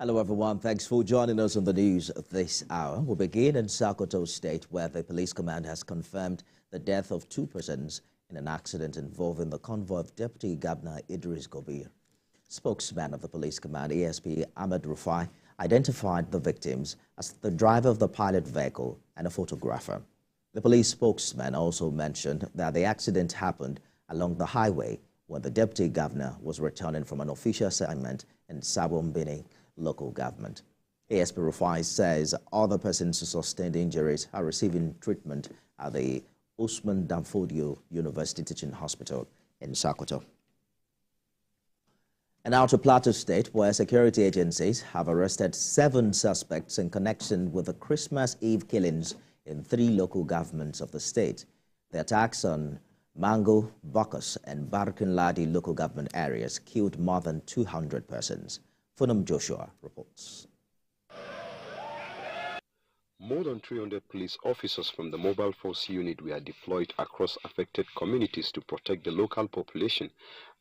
Hello everyone, thanks for joining us on the news this hour. We'll begin in Plateau State, where the police command has confirmed the death of 2 persons in an accident involving the convoy of Deputy Governor Idris Gobir. Spokesman of the police command, ASP Ahmed Rufai, identified the victims as the driver of the pilot vehicle and a photographer. The police spokesman also mentioned that the accident happened along the highway when the deputy governor was returning from an official assignment in Sabombini local government. ASP Rufai says other persons who sustained injuries are receiving treatment at the Usman Danfodio University Teaching Hospital in Sokoto. And now to Plateau State, where security agencies have arrested 7 suspects in connection with the Christmas Eve killings in 3 local governments of the state. The attacks on Mango, Bacchus, and Barkinladi local government areas killed more than 200 persons. Funam Joshua reports. More than 300 police officers from the Mobile Force Unit were deployed across affected communities to protect the local population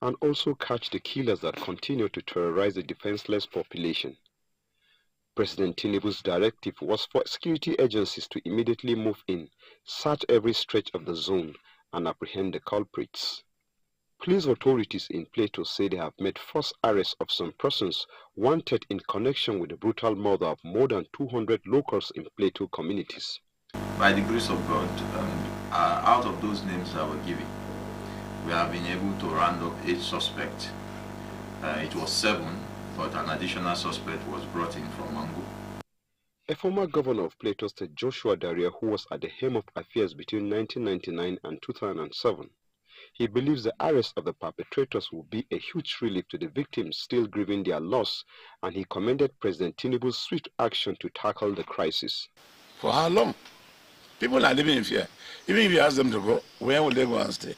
and also catch the killers that continue to terrorize the defenseless population. President Tinubu's directive was for security agencies to immediately move in, search every stretch of the zone, and apprehend the culprits. Police authorities in Plateau say they have made first arrests of some persons wanted in connection with the brutal murder of more than 200 locals in Plateau communities. By the grace of God, out of those names that were given, we have been able to round up 8 suspects. It was 7, but an additional suspect was brought in from Mango. A former governor of Plateau State, Joshua Daria, who was at the helm of affairs between 1999 and 2007, he believes the arrest of the perpetrators will be a huge relief to the victims still grieving their loss, and he commended President Tinubu's swift action to tackle the crisis. For how long? People are living in fear. Even if you ask them to go, where will they go and stay?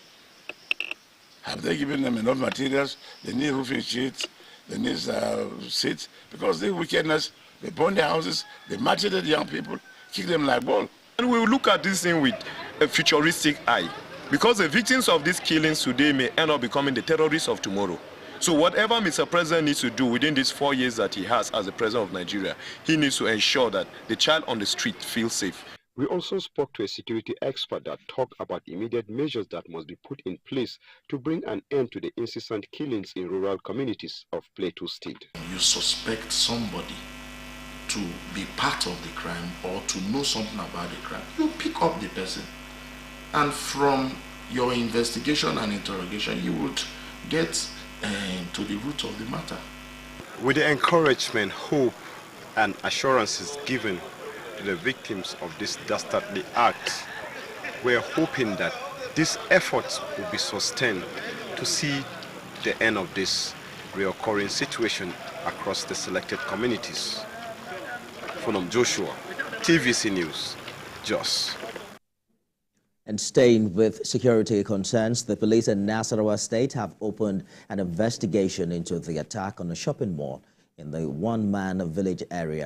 Have they given them enough materials? They need roofing sheets, they need seats, because the wickedness, they burn their houses, they maltreated young people, kick them like ball. And we will look at this thing with a futuristic eye, because the victims of these killings today may end up becoming the terrorists of tomorrow. So whatever Mr. President needs to do within these 4 years that he has as the President of Nigeria, he needs to ensure that the child on the street feels safe. We also spoke to a security expert that talked about immediate measures that must be put in place to bring an end to the incessant killings in rural communities of Plateau State. You suspect somebody to be part of the crime or to know something about the crime, you pick up the person. And from your investigation and interrogation, you would get to the root of the matter. With the encouragement, hope, and assurances given to the victims of this dastardly act, we're hoping that these efforts will be sustained to see the end of this reoccurring situation across the selected communities. From Joshua, TVC News, Jos. And staying with security concerns, the police in Nasarawa State have opened an investigation into the attack on a shopping mall in the one-man village area